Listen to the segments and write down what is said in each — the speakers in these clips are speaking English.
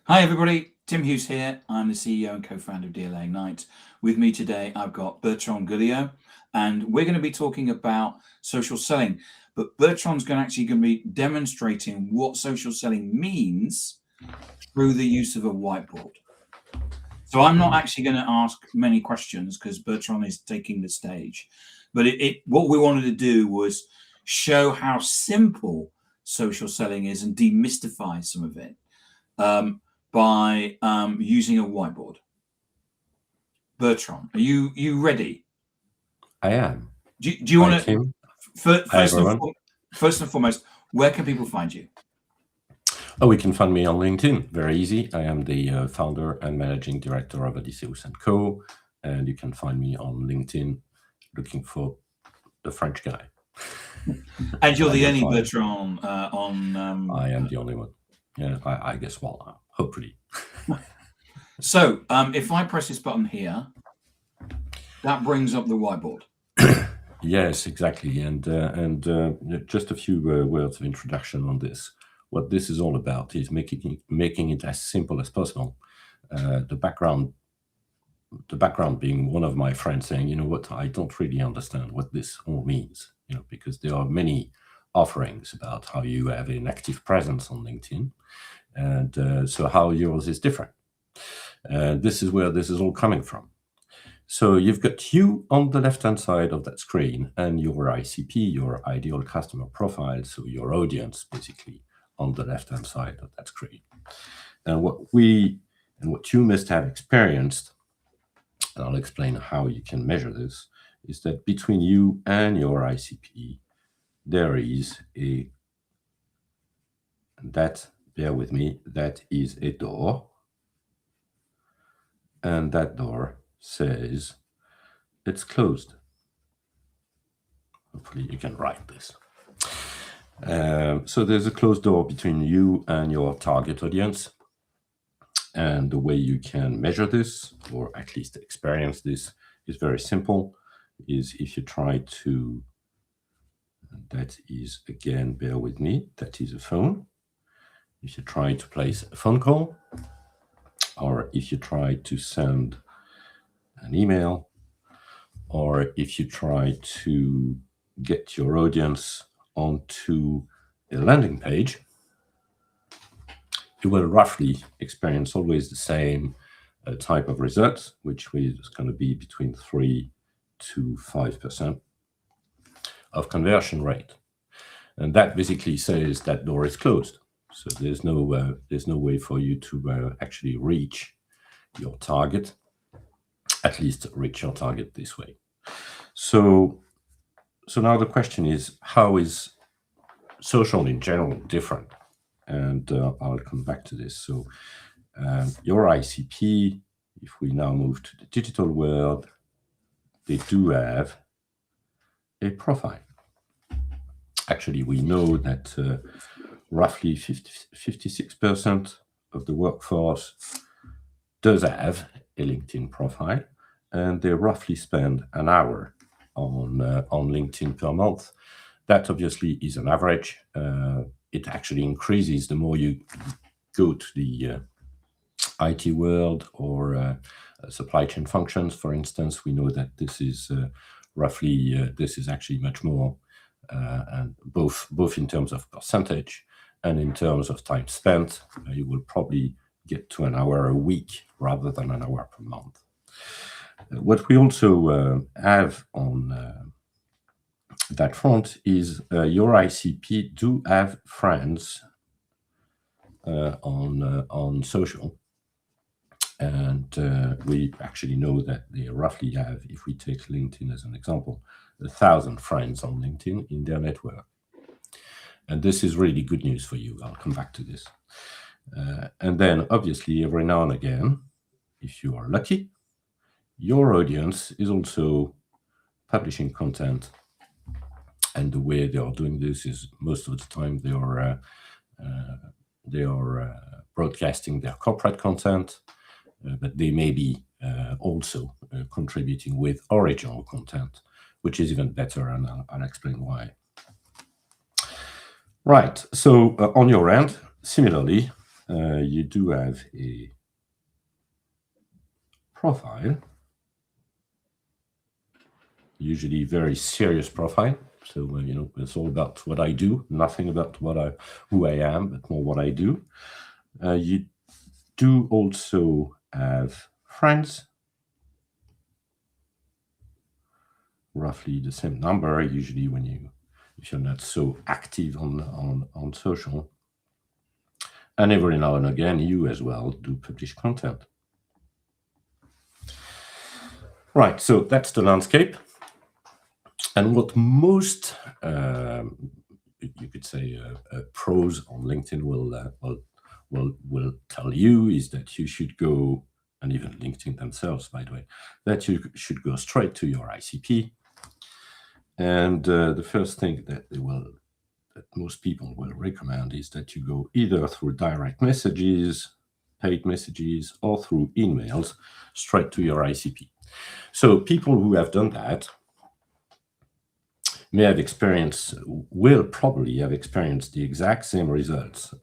Hi everybody, Tim Hughes here. I'm the CEO and co-founder of DLA Ignite. With me today, I've got Bertrand Godillot, and we're going to be talking about social selling. But Bertrand's going to be demonstrating what social selling means through the use of a whiteboard. So I'm not actually going to ask many questions because Bertrand is taking the stage. But what we wanted to do was show how simple social selling is and demystify some of it. By using a whiteboard. Bertrand, are you ready? I am. Do you want to first and foremost, where can people find you? Oh, we can find me on LinkedIn. Very easy. I am the founder and managing director of Odysseus Co, and you can find me on LinkedIn looking for the French guy. And you're the only Bertrand on. I am the only one. Yeah, I guess. Well, hopefully. So, if I press this button here, that brings up the whiteboard. Yes, exactly. And just a few words of introduction on this. What this is all about is making it as simple as possible. The background being one of my friends saying, you know what, I don't really understand what this all means. Because there are many offerings about how you have an active presence on LinkedIn, and so how yours is different. This is where this is all coming from. So you've got you on the left-hand side of that screen and your ICP, your ideal customer profile, so your audience basically on the left-hand side of that screen. And what you must have experienced, and I'll explain how you can measure this, is that between you and your ICP, there is bear with me, that is a door. And that door says it's closed. Hopefully you can write this. So there's a closed door between you and your target audience. And the way you can measure this, or at least experience this, is very simple. Is if you try to, that is, again, bear with me, that is a phone. If you try to place a phone call, or if you try to send an email, or if you try to get your audience onto a landing page, you will roughly experience always the same type of results, which is going to be between 3 to 5% of conversion rate. And that basically says that door is closed. So there's no way for you to actually reach your target, at least reach your target this way. So now the question is, how is social in general different? And I'll come back to this. So your ICP, if we now move to the digital world, they do have a profile. Actually, we know that roughly 56% of the workforce does have a LinkedIn profile, and they roughly spend an hour on LinkedIn per month. That obviously is an average. It actually increases the more you go to the IT world or supply chain functions, for instance. We know that this is roughly, this is actually much more, and both in terms of percentage and in terms of time spent. You will probably get to an hour a week rather than an hour per month. What we also have on that front is your ICP do have friends on social. And we actually know that they roughly have, if we take LinkedIn as an example, 1,000 friends on LinkedIn in their network. And this is really good news for you. I'll come back to this. And then, obviously, every now and again, if you are lucky, your audience is also publishing content. And the way they are doing this is most of the time they are broadcasting their corporate content, but they may be also contributing with original content, which is even better, and I'll explain why. Right, so on your end, similarly, you do have a profile, usually very serious profile. So it's all about what I do, nothing about who I am, but more what I do. You do also have friends, roughly the same number. Usually, if you're not so active on social, and every now and again, you as well do publish content. Right. So that's the landscape. And what most, you could say, pros on LinkedIn will tell you is that you should go, and even LinkedIn themselves, by the way, that you should go straight to your ICP. And the first thing that most people will recommend is that you go either through direct messages, paid messages, or through emails straight to your ICP. So people who have done that will probably have experienced the exact same results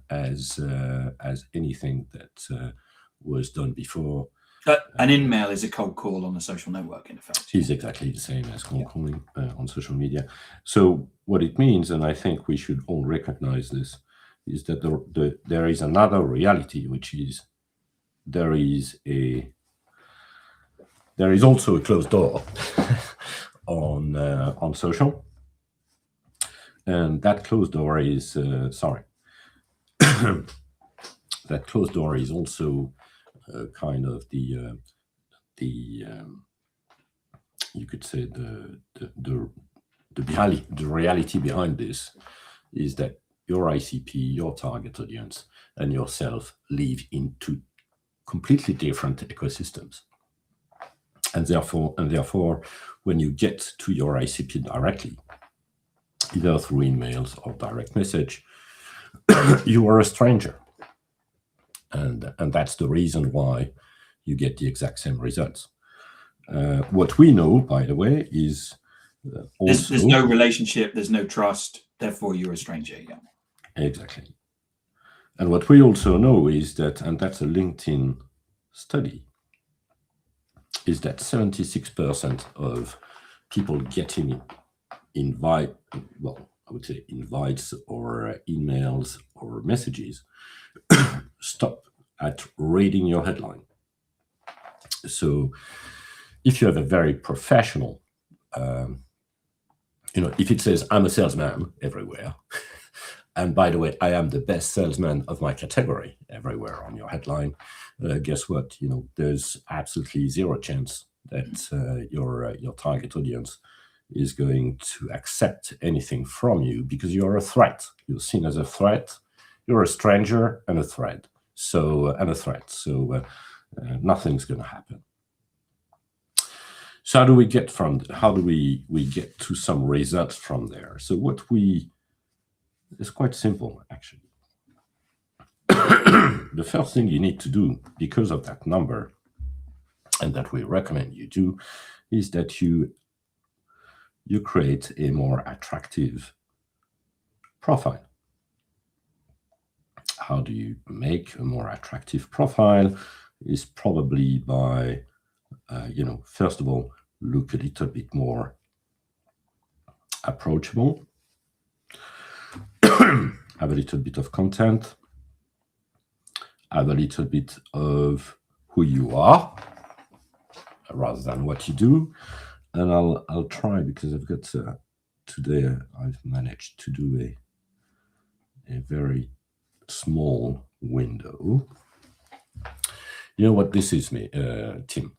as anything that was done before. An email is a cold call on a social network, in effect. Is exactly the same as cold calling on social media. So what it means, and I think we should all recognize this, is that there is another reality, which is there is also a closed door on social, and that closed door is that closed door is also kind of the you could say the reality behind this is that your ICP, your target audience, and yourself live in two completely different ecosystems. And therefore, when you get to your ICP directly, either through emails or direct message, you are a stranger. And that's the reason why you get the exact same results. What we know, by the way, is also... There's no relationship, there's no trust, therefore you're a stranger. Yeah. Exactly. And what we also know is that, and that's a LinkedIn study, is that 76% of people getting invites or emails or messages stop at reading your headline. So if you have a very professional, if it says I'm a salesman everywhere, and by the way, I am the best salesman of my category everywhere on your headline, guess what? There's absolutely zero chance that your target audience is going to accept anything from you because you're a threat. You're seen as a threat. You're a stranger and a threat. So nothing's going to happen. So how do we get to some results from there? So it's quite simple, actually. The first thing you need to do, because of that number, and that we recommend you do, is that you create a more attractive profile. How do you make a more attractive profile? Is probably by, first of all, look a little bit more approachable, have a little bit of content, have a little bit of who you are rather than what you do. And I'll try, because I've got today I've managed to do a very small window. You know what this is, Tim?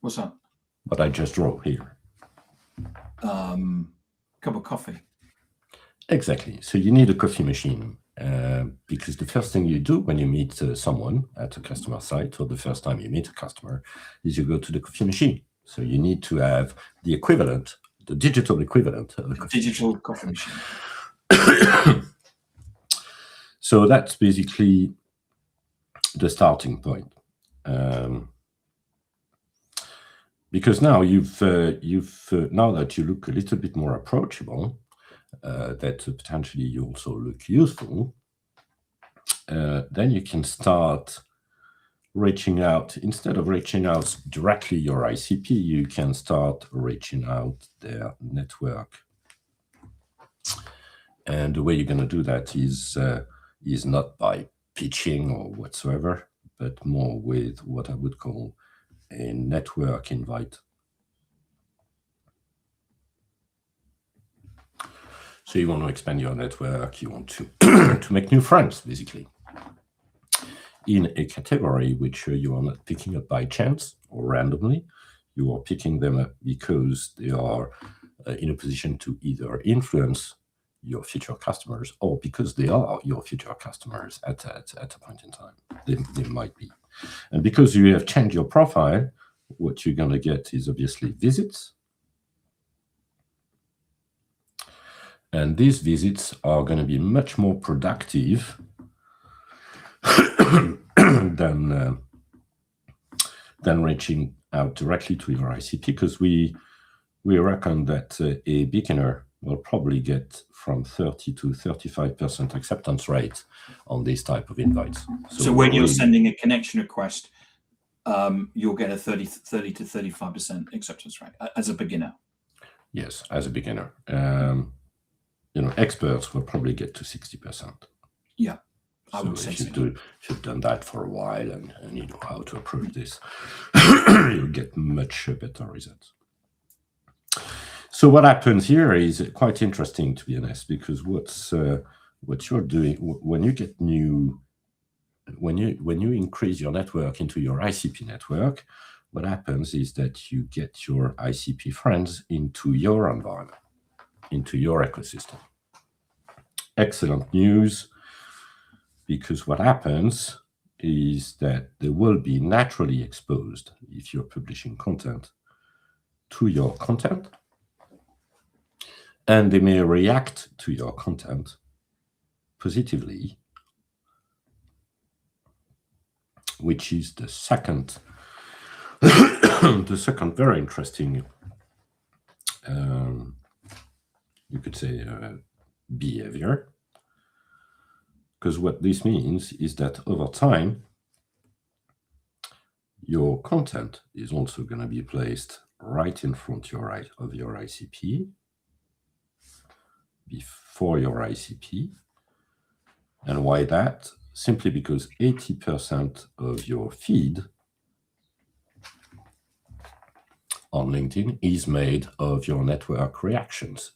What's that? What I just drew here. Cup of coffee. Exactly. So you need a coffee machine, because the first thing you do when you meet someone at a customer site, or the first time you meet a customer, is you go to the coffee machine. So you need to have the equivalent, the digital equivalent of a coffee machine. So that's basically the starting point. Because now you've now that you look a little bit more approachable, that potentially you also look useful, then you can start reaching out. Instead of reaching out directly your ICP, you can start reaching out their network. And the way you're going to do that is not by pitching or whatsoever, but more with what I would call a network invite. So you want to expand your network, you want to to make new friends, basically, in a category which you are not picking up by chance or randomly. You are picking them up because they are in a position to either influence your future customers or because they are your future customers at a point in time. They might be. And because you have changed your profile, what you're going to get is obviously visits. And these visits are going to be much more productive than reaching out directly to your ICP, because we reckon that a beginner will probably get from 30 to 35% acceptance rate on these type of invites. So when you're sending a connection request, you'll get a 30 to 35% acceptance rate as a beginner. Yes, as a beginner. Experts will probably get to 60%. Yeah. So if you've done that for a while and you know how to approach this, you'll get much better results. So what happens here is quite interesting, to be honest, because what you're doing when you get when you increase your network into your ICP network, what happens is that you get your ICP friends into your environment, into your ecosystem. Excellent news. Because what happens is that they will be naturally exposed, if you're publishing content, to your content, and they may react to your content positively, which is the second very interesting, you could say, behavior. Because what this means is that over time, your content is also going to be placed right in front of your ICP, before your ICP. And why that? Simply because 80% of your feed on LinkedIn is made of your network reactions.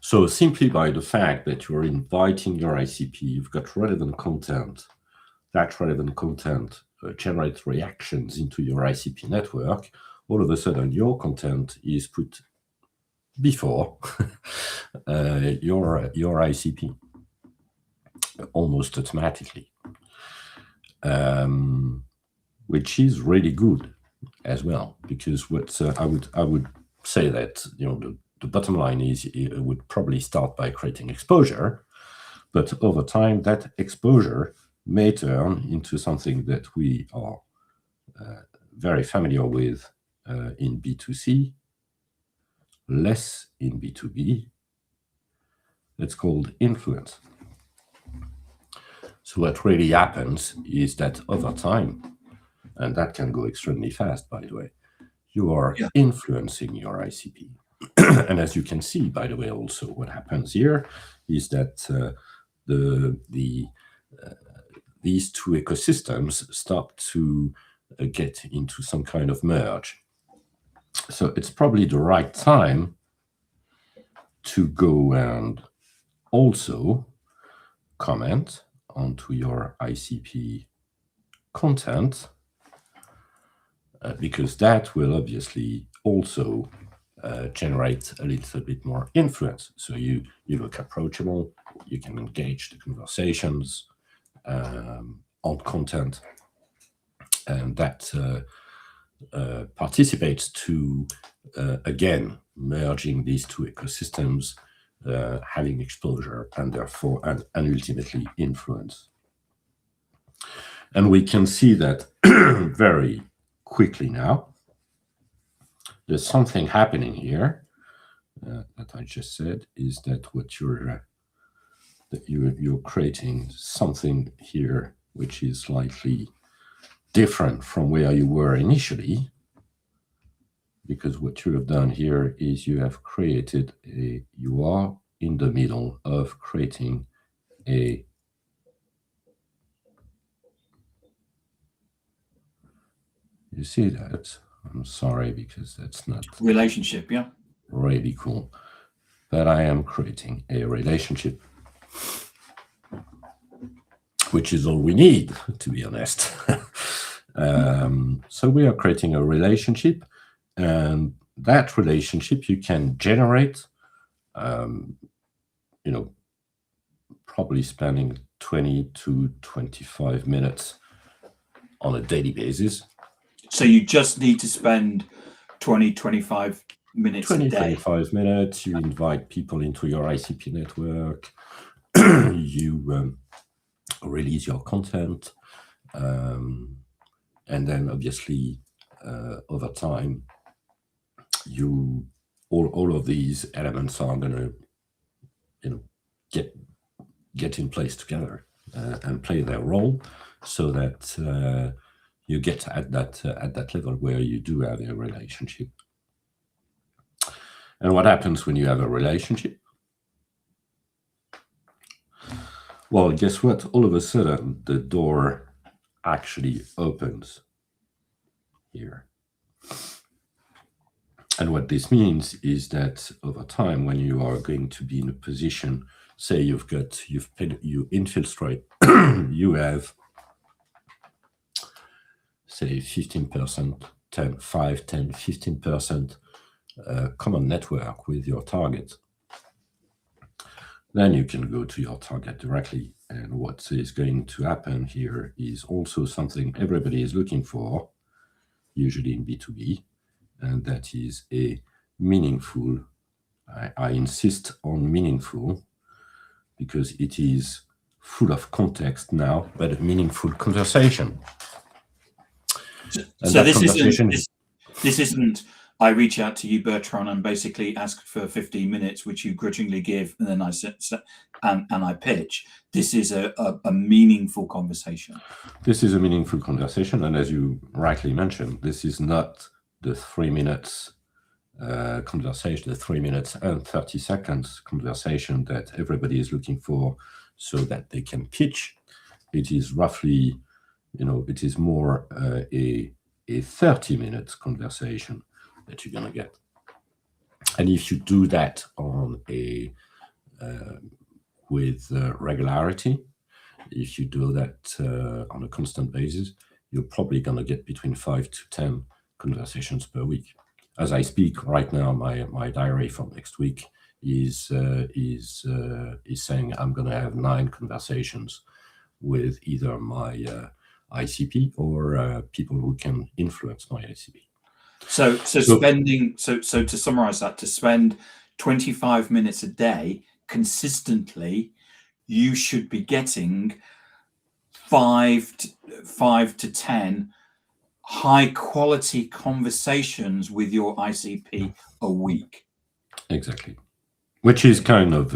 So simply by the fact that you're inviting your ICP, you've got relevant content. That relevant content generates reactions into your ICP network. All of a sudden, your content is put before your ICP, almost automatically, which is really good as well. Because what I would say that the bottom line is it would probably start by creating exposure, but over time that exposure may turn into something that we are very familiar with in B2C, less in B2B. It's called influence. So what really happens is that over time, and that can go extremely fast, by the way, you are influencing your ICP. And as you can see, by the way, also what happens here is that these two ecosystems start to get into some kind of merge. So it's probably the right time to go and also comment onto your ICP content, because that will obviously also generate a little bit more influence. So you look approachable, you can engage the conversations on content, and that participates to, again, merging these two ecosystems, having exposure, and therefore, and ultimately influence. And we can see that very quickly now. There's something happening here that I just said, is that what you're that you're creating something here which is slightly different from where you were initially, because what you have done here is you have created you are in the middle of creating a you see that? I'm sorry, because that's not relationship, yeah. really cool. But I am creating a relationship, which is all we need, to be honest. So we are creating a relationship, and that relationship you can generate, probably spending 20 to 25 minutes on a daily basis. So you just need to spend 20, 25 minutes 20, a day. 25 minutes. You invite people into your ICP network. You release your content. And then obviously over time, all of these elements are going to get in place together and play their role, so that you get at that level where you do have a relationship. And what happens when you have a relationship? Well, guess what? All of a sudden, the door actually opens here. And what this means is that over time, when you are going to be in a position, say you infiltrate, you have, say, 15%, 5, 10, 15% common network with your target. Then you can go to your target directly. And what is going to happen here is also something everybody is looking for, usually in B2B, and that is a meaningful, I insist on meaningful, because it is full of context now, but a meaningful conversation. So this isn't, I reach out to you, Bertrand, and basically ask for 15 minutes, which you grudgingly give, and then I sit and I pitch. This is a meaningful conversation. This is a meaningful conversation, and as you rightly mentioned, this is not the 3 minutes conversation, the 3 minutes and 30 seconds conversation that everybody is looking for, so that they can pitch. It is roughly, it is more a 30 minutes conversation that you're going to get. And if you do that on with regularity, if you do that on a constant basis, you're probably going to get between 5 to 10 conversations per week. As I speak right now, my diary for next week is saying I'm going to have 9 conversations with either my ICP or people who can influence my ICP. So to summarize that, to spend 25 minutes a day consistently, you should be getting 5 to 10 high quality conversations with your ICP a week. Exactly. Which is kind of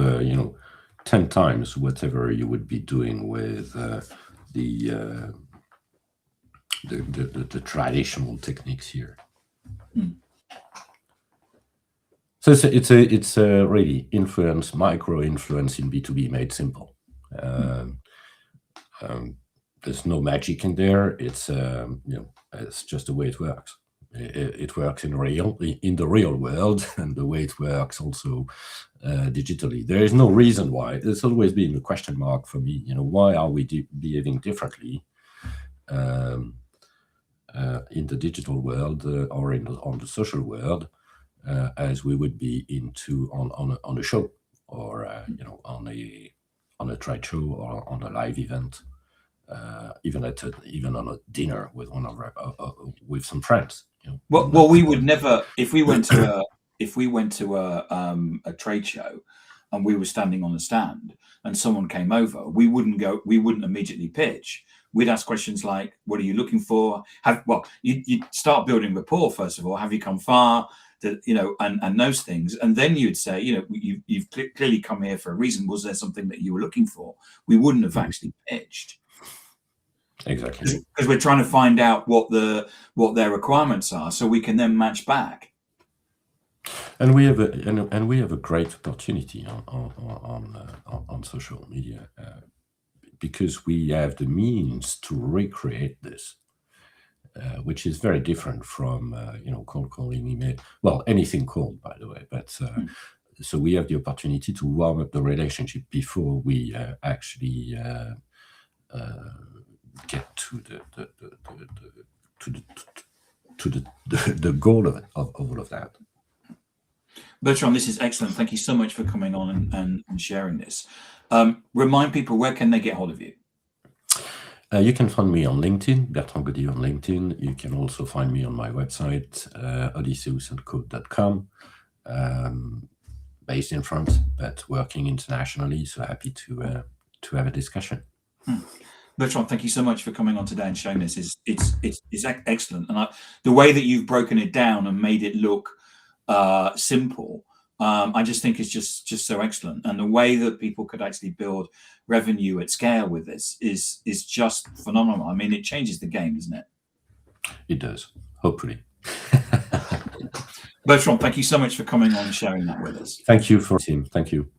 10 times whatever you would be doing with the traditional techniques here. So it's a really micro influence in B2B made simple. There's no magic in there. It's it's just the way it works. It works in the real world, and the way it works also digitally. There is no reason why. It's always been a question mark for me. Why are we behaving differently in the digital world or on the social world as we would be on a show or on a trade show or on a live event, even on a dinner with with some friends. Well, we would never, if we went to a trade show and we were standing on the stand and someone came over, we wouldn't immediately pitch. We'd ask questions like, what are you looking for? You start building rapport, first of all. Have you come far? and those things. And then you'd say, you've clearly come here for a reason. Was there something that you were looking for? We wouldn't have actually pitched. Exactly. Because we're trying to find out what their requirements are, so we can then match back. And we have a great opportunity on social media because we have the means to recreate this, which is very different from cold calling, email. Well, anything cold, by the way. But so we have the opportunity to warm up the relationship before we actually get to the goal of all of that. Bertrand, this is excellent. Thank you so much for coming on and sharing this. Remind people, where can they get hold of you? You can find me on LinkedIn, Bertrand Godillot on LinkedIn. You can also find me on my website, odysseusco.com, based in France, but working internationally. So happy to have a discussion. Bertrand, thank you so much for coming on today and showing this. It's excellent, and the way that you've broken it down and made it look simple, I just think it's just so excellent. And the way that people could actually build revenue at scale with this is just phenomenal. I mean, it changes the game, doesn't it? It does, hopefully. Bertrand, thank you so much for coming on and sharing that with us. Thank you for team. Thank you.